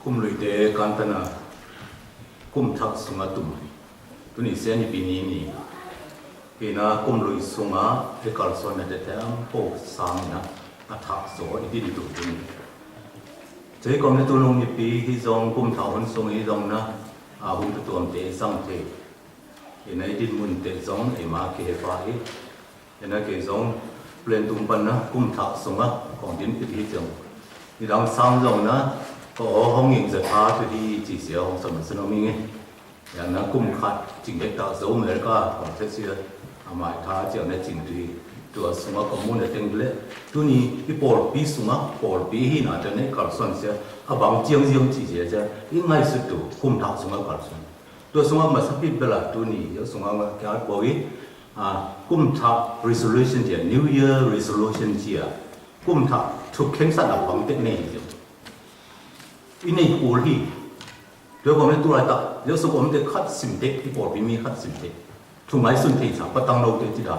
kum lui te kantana kum thak sunga tum tuni se ni bini ni ina kum lui sunga e kal son na te tam po sang na a thak so i di tu tuni chei kom ne tu long ni pi hi zong kum thau hon sung hi zong na a hum tu tom te sang te ina i di mun te zong e ma ke fa hi ina ke zong plen tum pan na kum thak sunga kong din pi hi zong ni dang sang zong na có hông nhìn giật phá thì đi chỉ xíu hông sầm sân ông mình ấy, nhà nó cùng khát chỉnh cái tạo dấu mới có còn thế xưa, mà thà chỉ là chỉnh thìตัวสมกับมุ่งในเต็งเลยตัวนี้ที่ปอลปีสมปอลปีหินะจะเนี่ยการส่วนเสียบางเจียงเจียงจีเสียจะยังไงสุดตัวคุมทักสมการส่วนตัวสมมาสักปีเวลาตัวนี้เดี๋ยวสมมาแค่บอกอีคุมทัก resolution เจีย New Year resolution เจียคุมทักทุกเข่งสัตว์บางเต็งเนี่ยอินในกูที่เดี๋ยวผมเนี่ยตัวอะไรต่อเดี๋ยวสมผมจะคัดสิมเด็กที่ปอดไม่มีคัดสิมเด็กถูกไหมสุนทรีย์สามก็ตั้งเราเต็มที่ได้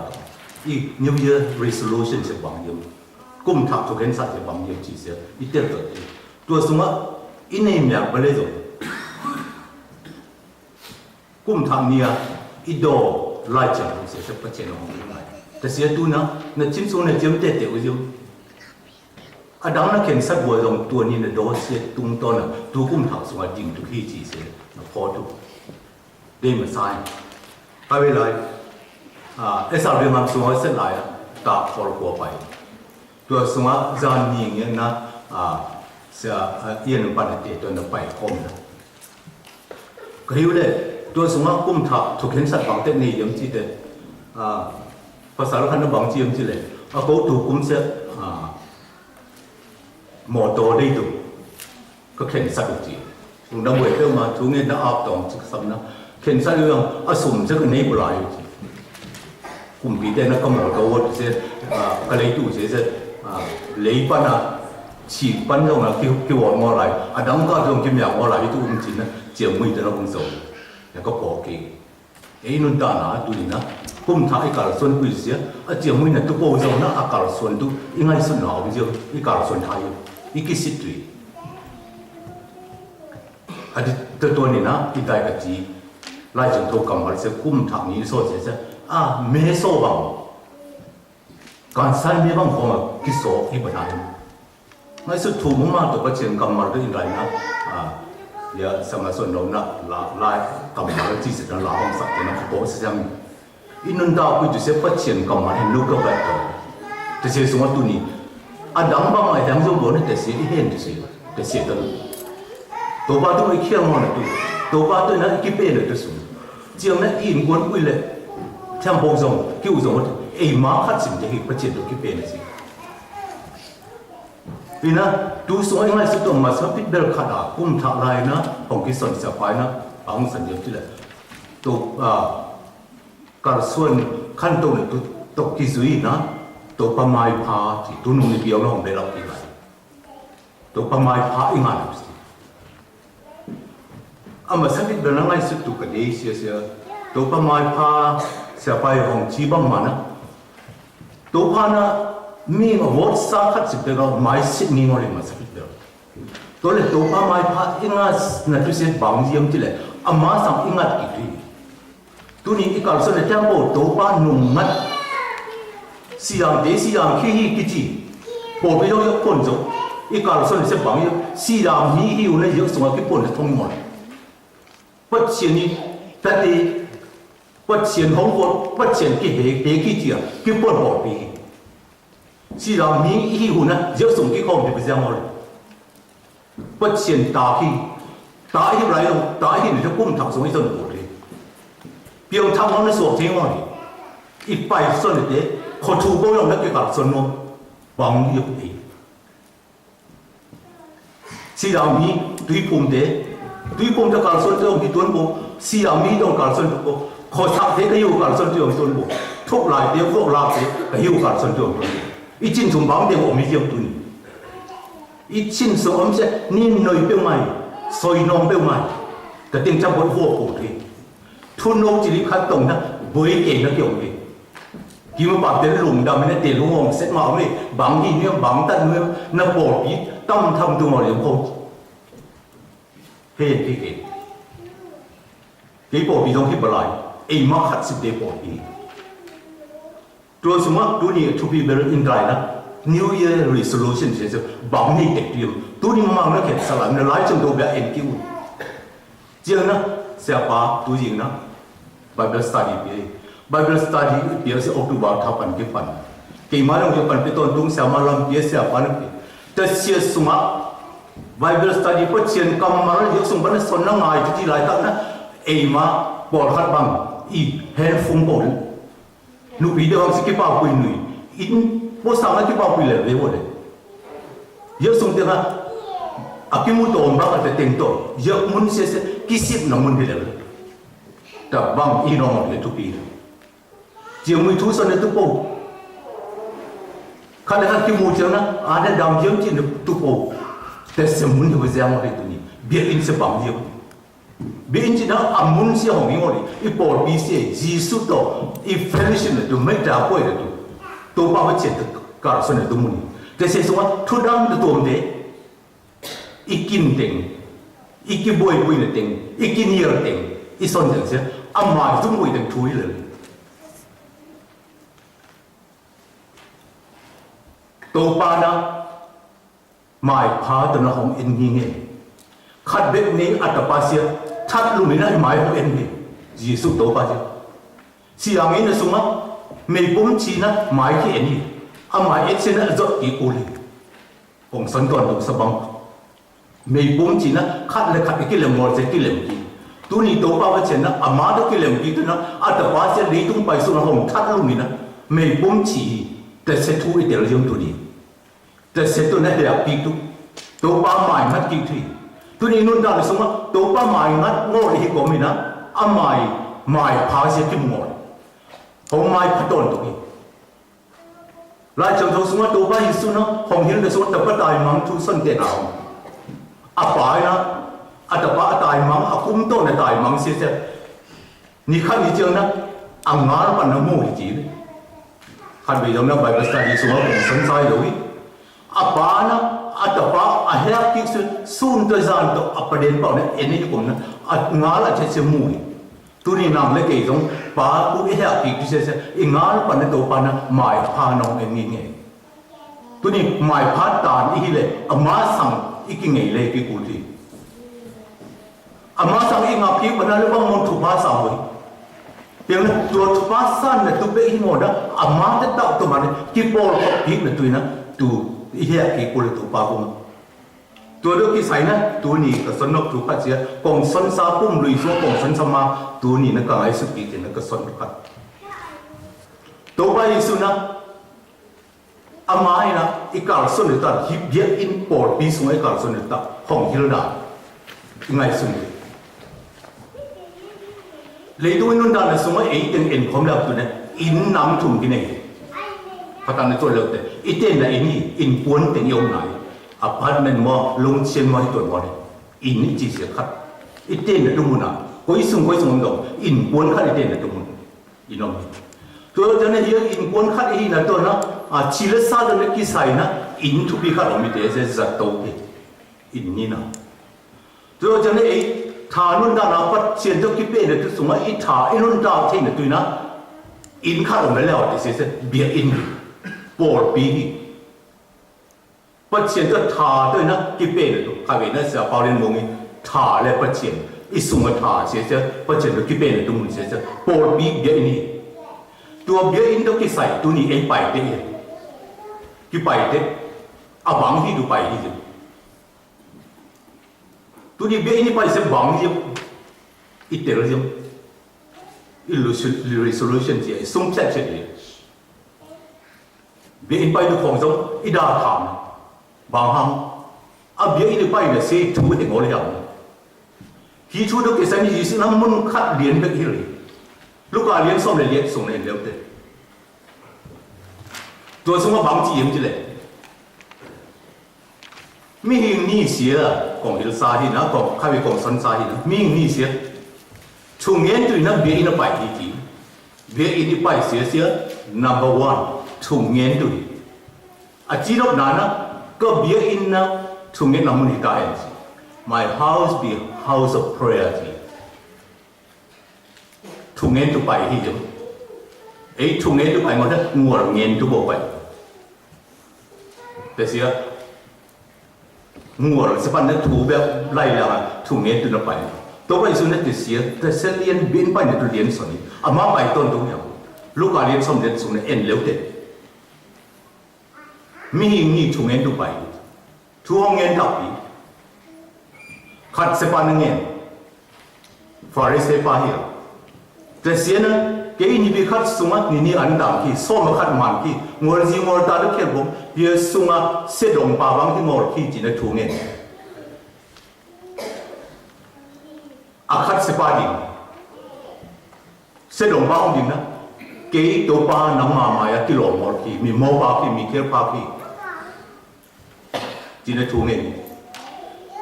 อี New Year resolution จะบางอย่างกุมทักทุกเห็นสัตว์จะบางอย่างจีเสียอีเดียวตัวสมว่าอินในเมียไปเลยจ้ะกุมทักเนี่ยอีโดไล่จังเสียจะประเจนของมันแต่เสียตัวนะในชิ้นส่วนในเจ้าเด็ดเดียวอยู่อาดังนั้นเข็นสัตว์วัวตรงตัวนี้เนี่ยโดนเสียตุ้งต้นน่ะตัวกุมทักสมว่าจริงทุกที่จีเสียพอทุกได้มาใส่ไปเวลาไอ้สาวเรื่องมันสมมติเสร็จแล้วตาพอลัวไปตัวสมมติจานนี้อย่างนี้นะเสียเอียนปันเตตัวนั้นไปคมนะก็หิวเลยตัวสมมติกุมทักถูกเห็นสัตว์บางเต้นนี่ยังจีเดภาษาเราคันนั้นบางจียังจีเลยเขาถูกกุมเสียหมอโตได้ดูก็เข็นสัตว์จีลุงดำเวทเรื่องมาทุกเงี้ยน่าอาบตองจิกซ้ำนะเข็นสัตว์เรื่องอสมจะกันนี้บุหรี่จีกุมปีเดนักก็หมอโตว่าเสียก็เลยดูเสียเลยปันฉีดปันตรงนั้นคิวว่าหมอไรดังก็ตรงที่มีหมอไรที่อุ้มจีนะเจียมมือแต่ละคนโซ่แล้วก็พอเก่งไอ้นุ่นตาหนาดูนี่นะกุมท้ายการส่วนกุยเสียเจียมมือเนี่ยตัวโป้โซ่นะการส่วนตัวยังไงส่วนหนาวเจียวอีการส่วนไทยอีกิสิตรีอันนี้ตัวนี้นะที่ได้กับจีไล่จนโทรกำมาเสียกุมทางนี้โซ่เสียไม่โซ่บังการใช้ไม่บังของกิโซ่ที่ปัญหาไม่สุดถูกมุ่งมาตัวก็เชียงกำมาด้วยอะไรนะเดี๋ยวสมัยส่วนเรานะไล่กำมาแล้วจีเสร็จแล้วลาของสัตว์นะโป๊ะเสียงอินนดาวไปจุดเสียก็เชียงกำมาเห็นลูกก็แบบแต่เสียสมมติตัวนี้ดังบางไอ้ดังสมบูรณ์แต่เสียเห็นแต่เสียตัวบ้านตัวไอ้เขี้ยวมันตัวบ้านตัวนั้นกี่เป็นเลยตัวสูงเจียมนั้นอินกวนกุยเลยแทมโบซงคิวซงไอ้มาขัดสิมจะเห็นประเจตัวกี่เป็นสิปีน่ะดูสวยง่ายสุดตรงมาสักพิษเบลขัดกุมทักลายนะของกิสันสบายนะบางสัญญาที่เลยตัวการส่วนขั้นตรงเนี่ยตัวกิซุยนะตัวประมาณพาที่ตัวนุ่งเดียวน้องได้รับกี่ไรตัวประมาณพาอีกงานสิมาสักพิษเบลง่ายสุดตัวกันดีเสียตัวประมาณพาเสียไปของชีบังมานะตัวพานะมีวอดสักขัดสิบเดือนไม่สิ่งนี้มันเลยมาสักเดือนตัวเล็กตัวป้าไม่พาอิงาสนั่นทุกสิ่งบางอย่างที่เลยมาสั่งอิงากี่ทีตัวนี้อีกการส่วนในเจ้าโบตัวป้าหนุ่มมัดสีอย่างเดสีอย่างขี้กี่จีโบไปยกคนจบอีกการส่วนในเจ้าบางอย่างสีอย่างมีหิวในยกสมัยกี่คนจะทุ่งหมดปัจเจียนี้แต่ดีปัจเจียนของคนปัจเจียนกี่กี่จีอ่ะกี่คนบอกปี是让民意户呢，就送给我们不这样了。不先打起来了，打起你就共产主义这种的，不用他们说听话的，一百岁的，可土包用那个搞什么，网友的，是让民对碰的搞什么这种的端部，是让民用搞什么的，可插的个有搞什么这种端部，出来的复拉的个有搞什么这种端部。一进从旁边我们就对，一进从我们是你内表买，所以弄表买，个定价不货补的，ทุนโลกจิริคัดตรงนะบริเก่งนะเกี่ยวกับที่มาปรับเดินหลุมดำเนี่ยเดินหลงเสร็จมาเลยบางทีเนี่ยบางตันเนี่ยนับปอดปีตั้มทำตัวมาเรื่องพง hên cái bộ bị đông khi bờ lại ai mắc hạt xịt bộ đi tôi xem tôi đi to be better in dry na New Year resolution sẽ bảo ni tết tiêu tôi đi mang nó cái salam nó lại trong đầu bị em kêu riêng na sẽ pa tôi riêng na Bible study bây giờ October tháp ăn cái phần cái mà nó cái phần cái tuần đúng sẽ mà làm bây giờ phần cái tết sum Bible study có chuyện cầm mà nó dùng bên son nó ngay thì chỉ lại tao na ai mà bỏ khát bằng hên phun bồn nụ bị được cái bao quỳ nụi in bố sang cái bao quỳ là về vô đấy giờ dùng tiếng à cái mũ tôm bác là tiền tổ giờ muốn sẽ cái ship nó muốn đi đâu tập bằng in nó một cái tụ bì giờ mới thu son được tụ bồ khi đó cái mũ tiếng na ada đam tiếng chỉ được tụ bồแต่สมุนที่ว่าจะมาให้ตัวนี้เบียอินเสบังเดียวเบียอินจีน่าอามุนเสียหงงี้งอดิอีปอลปีเสียจีสุดต่ออีเฟรนชินเลยตัวไม่ด่าป่วยเลยตัวป้าว่าเจ็ดการส่วนตัวมุนแต่เสียสมว่าทุดังตัวมันเดอีกินเต็งอีกิบวยบวยเนี่ยเต็งอีกินเยอะเต็งอีส่วนเต็งเสียอามาจุ่มบวยเต็งทุยเลยตัวป้านะหมายพาตัวน้องเอ็นงี้เงี้ยขัดเบ็ดนี้อัตปาเสียทัดลุมินะหมายของเอ็นงี้จีสุตัวป้าเจ้าเสียงนี้นะสมมติไม่ปุ่มชีนะหมายที่เอ็นงี้อ่ะหมายเอ็นเซนะจดอีกูเลยผมสันก่อนตรงสบังไม่ปุ่มชีนะขัดเลยขัดกิเลมมอร์เซกิเลมกีตัวนี้ตัวป้าว่าเช่นนะอามาตัวกิเลมกีตัวนะอัตปาเสียลีตุ้งไปสุนทรทัดลุมินะไม่ปุ่มชีแต่เสถูอีเดียวยังตัวนี้แต่เสร็จตัวนั้นเดี๋ยวปีตัวป้าหมายงัดกี่ทีตัวนี้นุ่นดาเลยสมมติตัวป้าหมายงัดโง่เลยที่กมีนะอ่ะหมายพาเสียที่หมดผมหมายพัดโดนตรงนี้หลายจังหวะสมมติตัวป้าหิสุนะผมเห็นแต่สมมติแต่ป้าตายมังทุสันเตนาอ่ะป้านะอ่ะแต่ป้าตายมังอ่ะคุ้มต้นตายมังเสียนี่ขั้นนี้เจ้านะอ่ะงานปันน้ำมูกจีเลยขั้นไปตรงนั้นไปภาษาที่สมมติผมสนใจเลยapa na atapa ahya kiksu sun to zan to apaden pa ne eni ko na ngala che che mu tuni nam le ke jong pa ku ahya kiksu se ingal pa ne to pa na mai pha nong eni nge tuni mai pha ta ni le ama sang ikinge le ki ku ti ama sang i nga pi pa na le bang mon thu pa sa ho tiếngตัวทุบสั้นเนี่ยตัวเบย์หมดนะอามาจะตัดตัวมันกี่ปอลก็พิกเนี่ยตัวนะตัวอีเหี้ยกี่คนเลยตัวปากุมตัวเด็กที่ใส่นะตัวนี้ก็สนุกถูกพัดเสียกองสันซาปุ่มลุยซัวกองสันสมาตัวนี้นะก็ไอ้สุกี้เนี่ยก็สนุกพัดตัวไปสุนะอามาอีนะอีกาลสนุกตัดฮิบเยอินปอลปีสมัยกาลสนุกตัดของฮิลดาไงสุนเลยดูนุ่นดานสมัยเอ็นเอ็นความลับตัวนั้นอินน้ำทุ่มกินเองพัฒนาตัวเล็กแต่อีเต้นน่ะอินนี่อินปวนแต่ยงไหนอพาร์ตเมนต์มาลงเชียงใหม่ตัววันอินนี่จีเสียขัดอีเต้นน่ะตุ้มมุนอ่ะก็อีสุ่งดอกอินปวนขัดอีเต้นน่ะตุ้มมุนอินน้องตัวเจ้าเนี่ยเยอะอินปวนขัดอีน่ะตัวนะชีเลซ่าตัวนี้กี่ใส่นะอินทุกปีขัดออกมีแต่จะจัดโตอินนี่นะตัวเจ้าเนี่ยทานุนดานาปัดเชียนตัวกิเป้เนี่ยตัวสมัยอีทาไอ้นุนดาเท่เนี่ยตัวนะอินข้าออกมาแล้วที่เสียเบียอินปอดปีปัดเชียนตัวทาตัวนะกิเป้เนี่ยตัวข้าเห็นนะเสียเปล่าเรียนมงทาและปัดเชียนอีสุ่งทาเสียปัดเชียนตัวกิเป้เนี่ยตัวมันเสียปอดปีเบียอินตัวเบียอินตัวกิใส่ตัวนี้เองไปเด็กกิไปเด็กอาบังที่ดูไปที่ตัวนี้เบี้ยนี่ไปเสียบังเดียวอีเตอร์เดียวอีresolution ที่สุ่มแซ่บเฉยเบี้ยนี่ไปดูของจงอีดาถามบางครั้งเบี้ยนี่ไปเนี่ยเสียถูกเองอะไรอย่างที่ชูดก็เสียนี่ยิ่งน้ำมันขัดเลี้ยนไปอีเลยลูกอาเลี้ยนส่งเลยเลี้ยนส่งเลยเลี้ยวเตะตัวสมว่าบางจีเอ็มจีเลยมีหิ่งนี่เสียของฮิลซาฮีนะของข้าวิของสันซาฮีนะมีหิ่งนี่เสียช่วงเงี้ยตัวนั้นเบียอินไปที่เบียอินไปเสีย number one ช่วงเงี้ยตัวอาจีนอกนั้นนะก็เบียอินนะช่วงเงี้ยน้ำมันหิตาเอง my house be house of prayer thì thu nghe tụ bài hi giống ấy thu nghe tụ bài mà đất ngồi nghe tụ bộ bài thế gì á ngồi sẽ bắt đất thu bé lại là thu nghe tụ nó bài tôi bây giờ này thì thế sẽ liên biến bài này tụ liên xong đi à mà bài tôn tụ nhau lúc nào liên xong liên xong này end léo đấy mi nghĩ thu nghe tụ bài thu không nghe đọc đi khát sẽ bắt nghe phải sẽ bắt hiểu thế xí nữa cái ini bị khát sung á ni ăn đạm khi so mà khát mặn khi ngồi gì ngồi ta được khéo không bây sung á sẽ đồng bà băng khi ngồi khi chỉ là thu nghe khát sẽ bắt đi sẽ đồng bà ông đi nữa cái tổ ba nằm mà ya kilo một khi mi mò ba khi mi khéo ba khi chỉ là thu nghe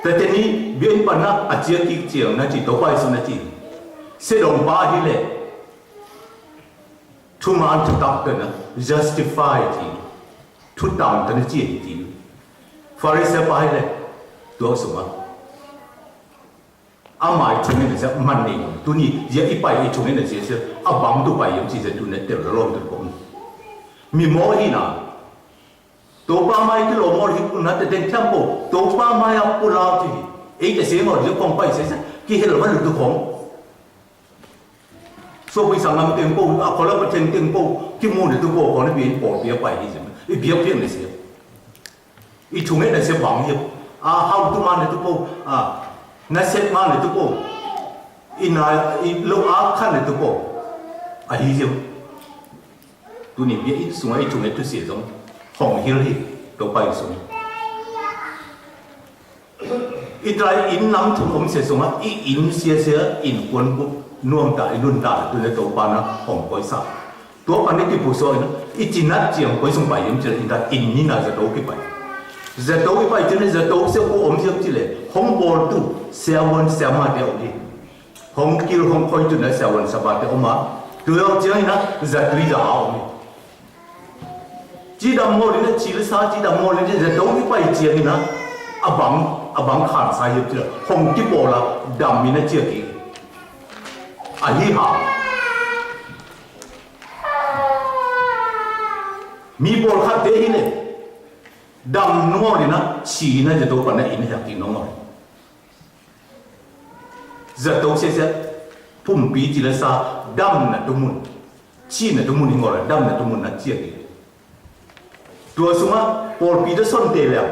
แต่ทีนี้เบี้ยปันนะอาเจียกิเจียงนะจีตัวไปสุนัจีเสดงบ้าที่เล่ทุกมันทุกตักกันนะ justify ทีทุกตังกันจีทีฟาริเซไปเลยตัวสมะอาหมายช่วงนี้เนี่ยมันนี่ตัวนี้เยอะอีไปอีช่วงนี้เนี่ยเสียอาบังตัวไปยังจีจะตัวเนี่ยเดี๋ยวเราลงตัวผมมีโมหีนะตัวป้าไม้ที่หลงมอลที่คุณนัดแต่เด็กช่างโบตัวป้าไม้เอาปูลาที่เอ๊ะจะเสียงหมดเดี๋ยวคงไปเสียกี่เห็นหรือมันหลุดตัวของส่วนไปสั่งงานเต็มโบอ่ะคนละประเทศเต็มโบที่มูลเดี๋ยวตัวโบคนนั้นเบียนปอดเบียไปที่ใช่ไหมอีเบียเพียงเลยเสียอีช่วงนี้เนี่ยเสียบังเยอะhow ตัวมันเนี่ยตัวโบนั่นเซ็ตมันเนี่ยตัวโบอีน่าอีลูกอาขันเนี่ยตัวโบอีเสียตัวนี้เบียอีส่วนอีช่วงนี้ตัวเสียตรงห้องฮิลลี่ตัวไปส่งอีตรายอินน้ำถุงผมเสียส่งอีอินเสียอินควรบุน่วมตาดุนตาตัวในตัวปานะห้องไปสักตัวปานี่ที่ผู้สอยนะอีจินัดเจียงไปส่งไปยังจะอินตาอินนี่น่าจะโตขึ้นไปจะโตขึ้นไปจนจะโตเสียผู้อมเสียจีเลยห้องบอลตู้เสียวันเสียมาเดียวดีห้องกิโลห้องคอยจนได้เสียวันสบายเดียวมาตัวเราเจียงนะจะตุยจะเอาจีดำโมลินะจีลซาจีดำโมลินะจะโดนไปเจียงนะอบังขันสายเยอะคงกี่โบละดำมีนะเจียกีอันนี้หามีโบลขัดเดียนี่ดำนัวลินะชีนะจะโดนปันนะอินอยากกินน้องจะโดนเสียพุ่มปีจีลซาดำนะตุมุนชีนะตุมุนหิงอละดำนะตุมุนนะเจียกีตัวสมัยพอปีจะส่งเตะแล้ว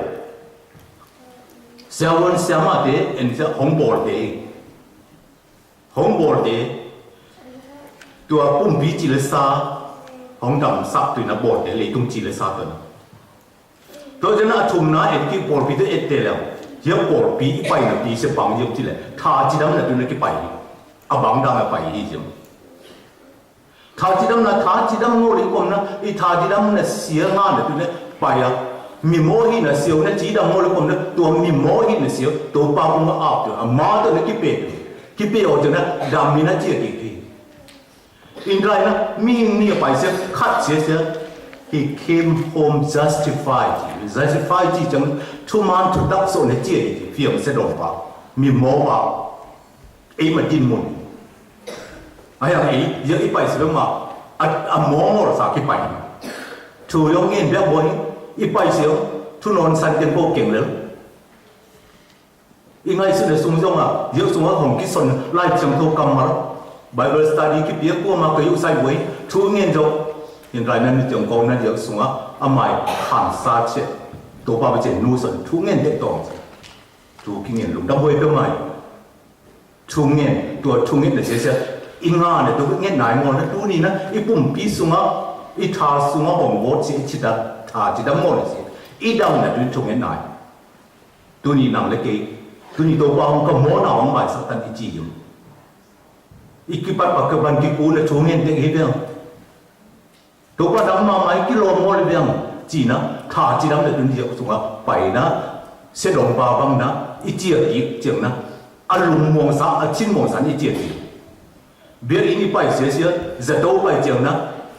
เสียวันเสียมาเตะเอ็นจะห้องบอลเตะตัวปุ่มปีจิเลซาห้องดำซับตัวน่ะบอลเตะเลยตุ้งจิเลซาตัวน่ะตัวจะน่าทุ่มน่ะเอ็นที่บอลปีจะเอ็ดเตะแล้วเยอะบอลปีไปน่ะปีเสียบังเยอะที่เลยท่าจีดำน่ะตัวน่ะกี่ไปอ่ะบังดำน่ะไปที่จังท่าจีดำโง่เลยก่อนนะอีท่าจีดำเนี่ยเสียงานเนี่ยตัวเนี่ยไปอ่ะมีโมหินะเสียวเนี่ยจีดำโง่เลยก่อนนะตัวมีโมหินะเสียวตัวป้าคงมาอาบตัวมาตัวเนี่ยกี่เป๊ะออกจากนั้นดำมีนะเจี๊ยกี่อินไรนะมีนี่ไปเสียคัดเสีย he came home justified จังทุมันทุดักโซเนี่ยเจี๊ยเฟียงเสด็จป่ามีโมป่าไอ้มาดินมุนไอ้ยังไงเยอะอีไปสิเป็นมาหมอสักกี่ไปถูกยงเงินแบบบนอีไปเสียวทุนนสันเต็มโบเก่งเลยอีไงสุดเลยสุ่มยงเยอะสุ่มว่าของกิษณไล่จังทุกกรรมมาไบเบิลสตัดดี้กี่ปีกูมาเคยอยู่ใส่ไว้ทุกเงินจบเห็นไรนั้นจังกองนั้นเยอะสุ่มว่าไม่หันซาเชตัวป้าไปเจนูสันทุกเงินเด็กตองทุกเงินลุงดับเบิ้ลเป็นไงทุกเงินตัวทุกเงินเนี่ยเสียอีงานเนี่ยตัวเงี้ยไหนมองนะดูนี่นะอีปุ่มปีสุงะอีทาสุงะของวัดสิจิตาทาจิตามองเลยสิอีดาวเนี่ยดูตรงเงี้ยไหนดูนี่นางเล็กดูนี่ตัวบ้องก็มองหน้าของใบสักตันอีจีอยู่อีกิปัดปักบันกิปูเนี่ยตรงเงี้ยเด็กเหี้ยตัวบ้านดำมาไม่กิโลมอลเลยเบี้ยจีนะทาจิตามเนี่ยดูนี่สุงะไปนะเสด็จบ้าบังนะอีเจียอีเจียงนะอารมณ์มองสาชินมองสาอีเจียเบียร์อินไปเสียจะโตไปเจียงนะ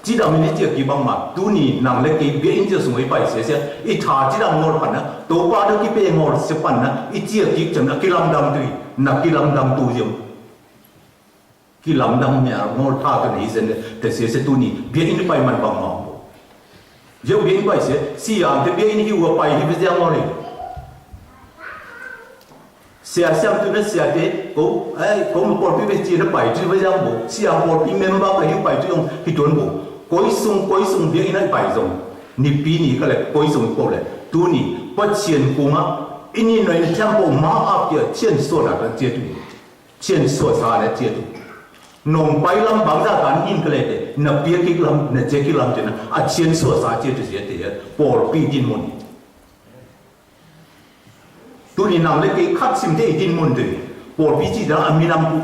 จีดามินิเจียกี่บังมาดูนี่นางเล็กเบียร์อินจะสมัยไปเสียอีท่าจีดามอลปันนะโตป้าดูกี่เป้งอลเสปันนะอีเจียกี่จังนะกี่ลำดำดุย na kilam dam tu jom kilam dam ya ngol tha kan hi zen te se tu ni bia in pai man bang ma yo bia in pai se si am te bia in hi wa pai hi be ngol ni sia siam tu na sia te ko ai ko mo por pi be chi na pai chi be jang bo sia por pi member ka hi pai tu yong hi ton bo koi sung bia in ai pai zong ni pi ni ka le koi sung ko le tu ni pa chien ku ma ini noi tempo ma ap ya chien so na ka che tu chien so sa na che tu nong pai lam bang da kan in ka le de na pi ki lam na che ki lam che na a chien so sa che tu se te por pi din mon tu ni nam le ke khat sim te din mon de por pi chi da aminam ku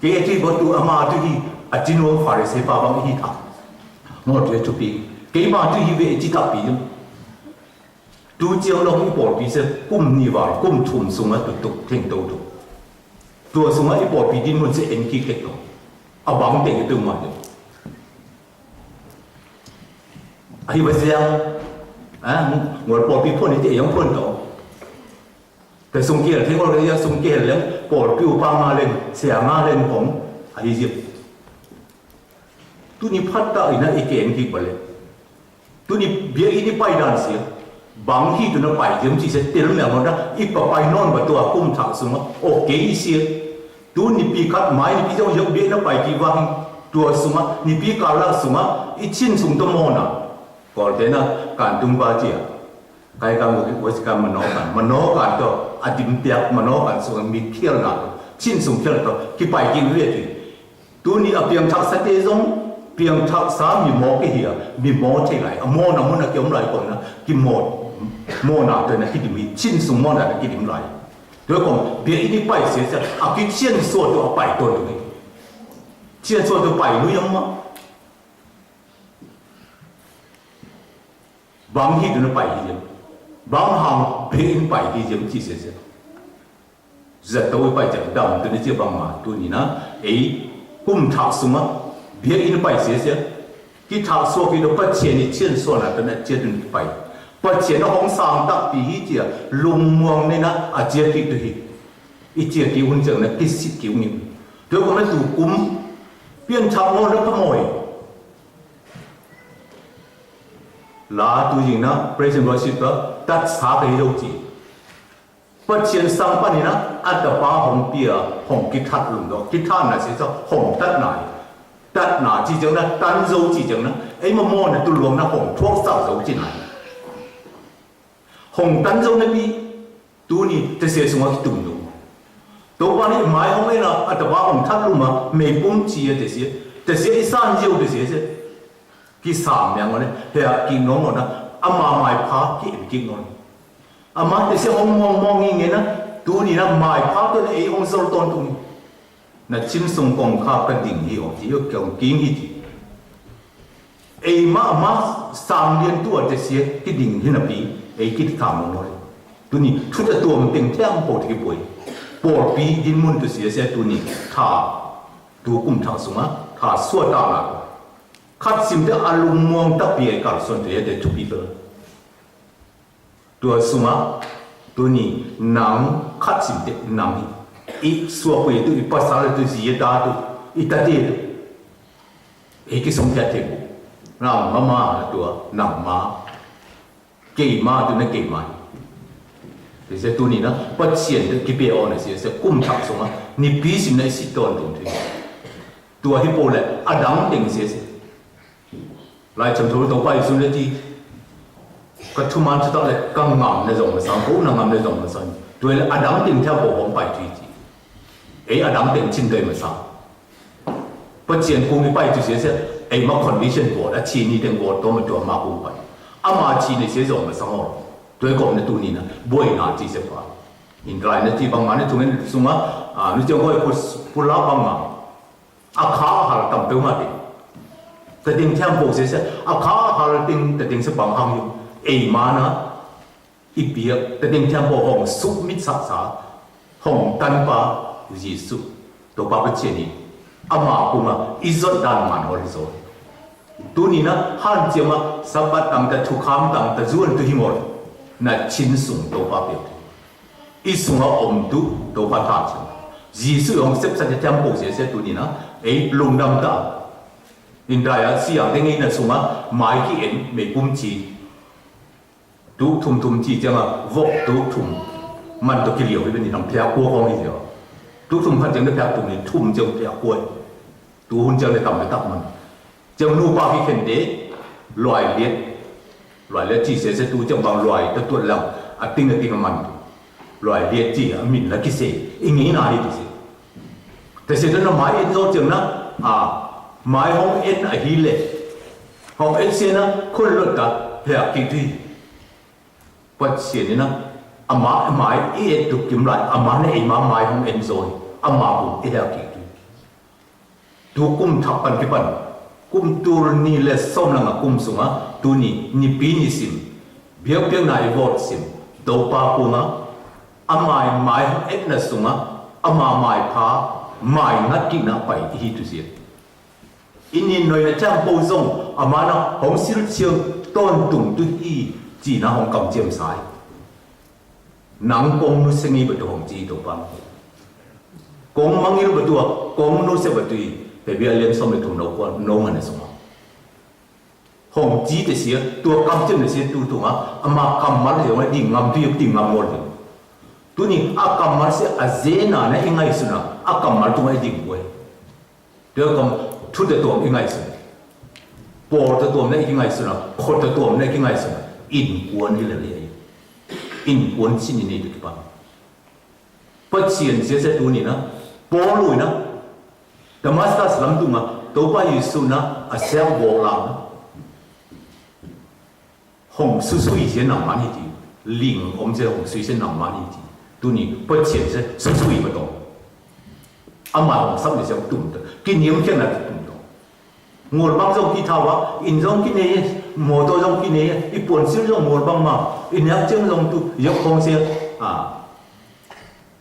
ke ti bo tu ama tu hi a jino pharise pa bang hi tha mo tu tu pi ke ma tu hi ve chi ta pi tu chiang lo hi por pi se kum ni wa kum thum sung a tu tu theng to tu tu sung a i por pi din mon se en ki ke to a bang te tu ma de ai ba sia ngor por pi phon ni te yang phon toแต่สงเกียรติที่เราเรียกสงเกียรติแล้วปอดปิวปามาเล่นเสียงาเล่นของไอ้ยิบตุนี่พัดตาอินะไอเกณฑ์ที่บเลยตุนี่เบียอินี่ไปดันเสียบางที่ตุนไปเยี่ยมที่เสตีลเมียมันนะอีปไปนอนบนตัวกุ้มถักสมโอเคอีเสียตุนี่ปีกัดไม้นี่ปีเจ้ายกเบียนะไปที่วางตัวสมนี่ปีกาลักสมอีชิ้นสูงตัวมอนะก่อนเดินนะการตุ้งบาเจียใครกันวัชการมโนกันก็อดิมเปียกมโนกันส่วนมีเที่ยวหนักชิ้นสูงเที่ยวต่อกี่ไปกินเรื่อยตัวนี้เพียงทักษะเตจงเพียงทักษะมีหมอกี่เหี้ยมีหมอเท่าไรหมอหนังมันเกี่ยวไรก่อนนะกี่หมอหนักตัวนั้นกี่ดิมีชิ้นสูงหมอหนักกี่ดิมไรโดยก่อนเบียร์นี้ไปเสียจะเอากี่เชี่ยนส่วนตัวไปตัวตรงนี้เชี่ยนส่วนตัวไปรู้ยังมั้งบางที่ตัวนั้นไปยังบางห้องเป็นไปที่ยังที่เสียจะตัวไปจากดำตัวนี้จะบางมาตัวนี้นะไอ้กุ้มทักสมะเบียอินไปเสียที่ทักส่วนที่เราปัจเจนี่เช่นส่วนนั้นตัวนั้นเจตุนไปปัจเจนห้องสามตักปีที่เจียลุงมองนี่นะอาเจียที่ตัวที่อีเจียที่หุ่นเจังนะที่สิกิ้วนี่โดยคนนั้นถูกกุ้มเปลี่ยนทักโมแล้วขโมยลาตัวจริงนะ present worship ก็ตัดสาไปดูจีปัจเจียนสังปันนี่นะอัตตาหงเปียหงกิทัดลุงดอกกิทัดน่ะเสียจะหงตัดหนาจีจังนะตันโจจีจังนะไอ้มะม่วงน่ะตุลวงนะหงทั่วสาวโจจีไหนหงตันโจนะพี่ตัวนี้จะเสียสมองตุ่มดูตัววันนี้หมายของไอ้นะอัตตาหงทัดลุงมาไม่ปุ่มจีจะเสียไอ้สานเจียวจะเสียกี่สามอย่างนั้นเฮียกินน้องหมดนะอามาไม่พากินน้องอามาแต่เสียองมองอย่างเงี้ยนะตัวนี้นะไม่พาตัวนี้องค์โซลตอนตรงนี้นะชิ้นส่งกองข้ากันดิ่งที่องค์ที่เกี่ยวกินที่ไอ้มาสามเดือนตัวจะเสียที่ดิ่งที่นับปีไอ้กิจทำน้อยตัวนี้ทุกตัวมันเต็มแท่งปวดที่ป่วยปวดปีดินมุนตัวเสียตัวนี้ถ้าตัวกุมทางสมะถ้าสวดตาละขัดสิมเดอารมณ์มองตะเปียกับส่วนตัวเด็กทุกปีเลยตัวสมาตัวนี้หนังขัดสิมเดหนังอีส่วนตัวอีภาษาตัวสีดาตัวอีตาเดียตัวเอกสมแค่เทบุเรามาตัวหนังมาเกี่ยมาตัวนั้นเกี่ยมาแต่เสียตัวนี้นะปัจเจียนตัวกิเปอเนี่ยเสียกุ้มทักสมานี่ปีสิมในสิตอนตรงที่ตัวฮิปโปเลยอดัมติงเสีย来成头都拜孙的地，个出门知道嘞，刚硬那种的上，不能硬那种的上，对了，阿当定跳不红拜推机，阿当定进对么上，不见公的拜就些些，嘛 condition 过，那前一天过多么多马不拜，阿妈前的些种么上哦，对讲的多年了，不会拿这些话，因来那地方嘛，那从那什么啊，你讲我不拉帮嘛，阿卡哈当对嘛的。แต่ดิ่งแท่งโบเสียอาขาหาดิ่งแต่ดิ่งสปังหังอยู่มานะอีเปียแต่ดิ่งแท่งโบห้องสุมิตรสาห้องตันปาจีสุตัวปาเปเจนีอามาคุมาอิจดดานมันฮอริโซตัวนี้นะฮันเจมาสับบัดตั้งแต่ทุกคำตั้งแต่จวนตัวหิมอร์น่ะชินสุงตัวปาเปียอีสุงอาอมตุตัวปาทาช Giêsu ông xếp sang cái temple sẽ tu ni na ấy lùng đam ta in đại á siang tiếng ấy là sung á mai khi em mấy bún chi tu thum chi chẳng à vỗ tu thumมันตัวกิเลสเป็นนี่ทำแพ้กลัวของนี่เดียวทุกทุ่มพันจังได้แพ้ตุ่มนี่ทุ่มจังแพ้กลัวตัวหุ่นจังได้ต่ำได้ตับมันจังนูปาพิเคนเดลอยเลียดจีเสียตัวจังบางลอยตัวเราติ้งมันลอยเลียดจีมินละกิเสอิงงี้นาดีสิแต่เสร็จแล้วหมายเอ็นโซจังนะหมายห้องเอ็นฮิเลห้องเอ็นเสียนะคนรถกับแพ้กิที่ปัจเสียนี่นะอามาหมายเอ็ดถูกกิมไหลอามาเนี่ยไอ้มาหมายของเอ็นโซนอามาบุเอียกิดูกุมทับปันกิปันกุมตูรนี่เลสส้มลังกุมสุงะตูนี่ปีนี่สิมเบียบนายบอดสิมโตปาปุงะอามาหมายของเอ็ดน่ะสุงะอามาหมายพาหมายงัดกินไปที่ตุเสียอินนี่หน่อยนะจ้างปูซงอามานะของสิรเชียงต้นตุ่มตุอีจีนะของกำเจียมสายนังกงนุสงีบตัวของจีตัวปังกงมังยิรบตัวกงนุสบตัวแต่เบียเลี้ยงสมัยทุ่มเราก็น้องมันสมองของจีแต่เสียตัวกำเจียมเสียตัวอ่ะอามากำมันเดี๋ยวว่าดิ่งงำที่ดิ่งงำหมดเลยตัวนี้อากำมันเสียอาเจน่ะเนี่ยยังไงสินะอากำมันตัวไอ้ดิ่งเว้ยเดี๋ยวกำทุกตัวยังไงสิปอดตัวเนี่ยยังไงสินะขดตัวเนี่ยยังไงสินะอินกวนนี่เลยอินวนชินนี่ดูกี่ปังปัจเจียนเสียตัวนี้นะปอลุยนะแต่มาสตาสลัมตุงะตัวไปยิสุนะอาเซลโบราณหงสุสุยเสียหนังมันนี่ดีลิงอมเสียหงสุยเสียหนังมันนี่ดีตัวนี้ปัจเจียนเสียสุสุยไม่ต้องอามาหงสับเสียตุ่มตัวกินเยี่ยมแค่ไหนตุ่มตัวงูบางจงกินเท่าวะอินจงกินเนี่ยหมดตัวจงกินเนี่ยอีปวนซิลจงงูบางมาอินยักษ์จงจงตัวยกคงเสีย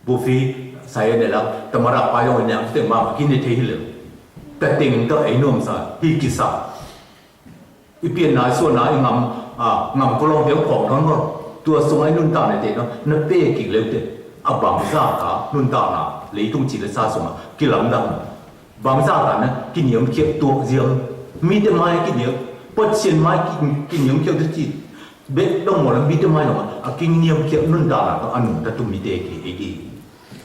บุฟีใส่เนี่ยแล้วแต่มารับไปยังเนี่ยเต็มมากินในเทหิเลยแต่ติ่งตัวไอ้นุ่มซะฮิกิซะอีเปลี่ยนนายส่วนนายงำก็ลองเดี๋ยวของทั้งหมดตัวทรงไอ้นุ่นตาในเด็กเนาะนั่นเป้กี่เล็บเด็กบังซาตานุ่นตาหนาเลยตุ้งจีเลยซาสงกินหลังดังบังซาตาเนี่ยกินเยี่ยมเขียวตัวเยี่ยมมีแต่ไม้กินเยี่ยมปดเชียนไม้กินเยี่ยมเขียวทุกทีเบ็ดต้องหมดแล้วมีแต่ไม้หรอกกินเยี่ยมเขียวนุ่นตาหนาก็อันนั้นแต่ตุ้มมีเด็กเอง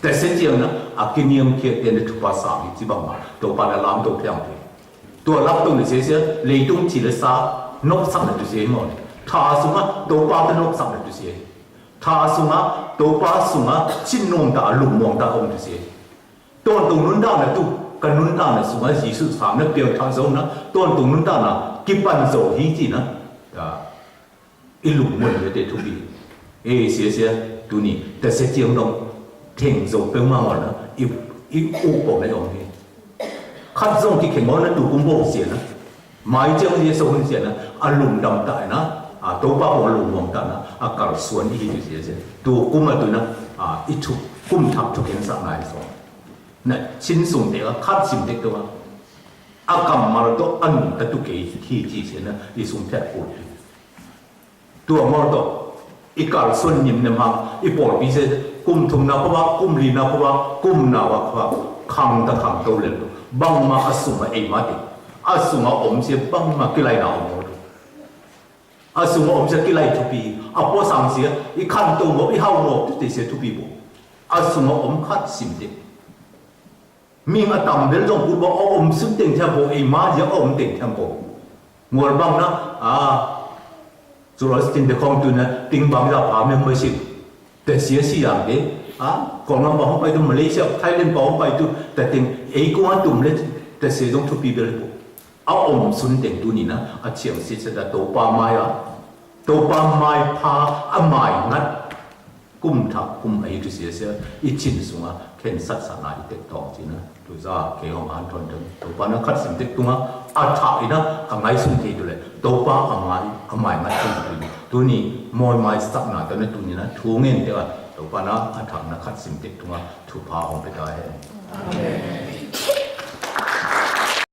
แต่เส้นเจียงนะกินเยี่ยมเขียวเดินทุกภาษาที่บ้างมาตัวปลาลามตัวเพียงตัวรับตรงนี้เสียเลยตุ้งจีเลยซานกสักหนึ่งตัวเสียหมดท่าสุงะตัวปลาเป็นนกสักหนึ่งตัวเสียท่าสุงะตัวปลาสุงะชินนงตาลุมมองตาองตัวเสียตัวตรงนู้นด้านน่ะตุกันนู้นด้านน่ะสุงะสีสุสามเนี่ยเปลี่ยนทางโซนนะตัวตรงนู้นด้านน่ะกิปันโซฮีจีนะอีลุมมันเลยเด็ดทุกปีเสียตัวนี้แต่เสียเจียงตรงเท่งโซเป็นมาหมดนะอีอุปในองค์นี้ขัดทรงที่เข่งมอนั้นดูกุมโบเสียนะหมายเจ้าเยซูคนเสียนะอารมณ์ดำตายนะตัวป้าหัวลุงมองตานะการส่วนที่อยู่เสียตัวกุมมาตัวนะอีทุกกุมทับทุกเห็นสักนายสองนั่นชิ้นส่งเด็กขัดสิมเด็กตัวอากรรมมาตัวอันแต่ตุกเกย์ที่จีเสียนะอีสุ่มแทบปวดตัวมอตัวอีการส่วนยิมเนี่ยมาอีปอดพิเศษกุมทุมนาเพราะว่ากุมลีนาเพราะว่ากุมนาวะเพราะว่าขังตะขังตัวเล่นบังมาอสุมาเอมาติอสุมาอมเสียบังมากิไลนาอมดูอสุมาอมเสียกิไลทุบีพอสังเสียอีขันตัวงบอีเฮางบตุติเสียทุบีบุอสุมาอมขัดสิมเด็กมีมาตำเดินลงพูดว่าอมสุดเต็งเทมโบเอมาจะอมเต็งเทมโบงัวบังนะจุลสินเด็กของตัวนะติงบังจะพาเมมเบอร์ชิพแต่เสียอย่างเด็กก่อนเราบอกไปดูมาเลเซียไทยเล่นบอกไปดูแต่ติงกูว่าตุ่มเล่นแต่เสียต้องทุบปีเบลบุเอาอมสุนเต็งตัวนี้นะเฉียงสิจะได้ตัวปลาไม้ตัวปลาไม้พาไม้งัดกุมทับกุมตัวเสียอีชินสุงเข็นสัตว์สานาเด็กทองจีนะตัวจ้าเกี่ยวกับอันทนถึงตัวปลานั้นขัดสิมเด็กตัวถ่ายนะข้างในสุนทีตัวเลยตัวปลาไม้งัดตัวนี้มอยไม้สักหนาตัวนั้นตัวนี้นะทุ่งเงินเดียวตัวปลานะถ่ายนะขัดสิมเด็กตัวถูกพาออกไปได้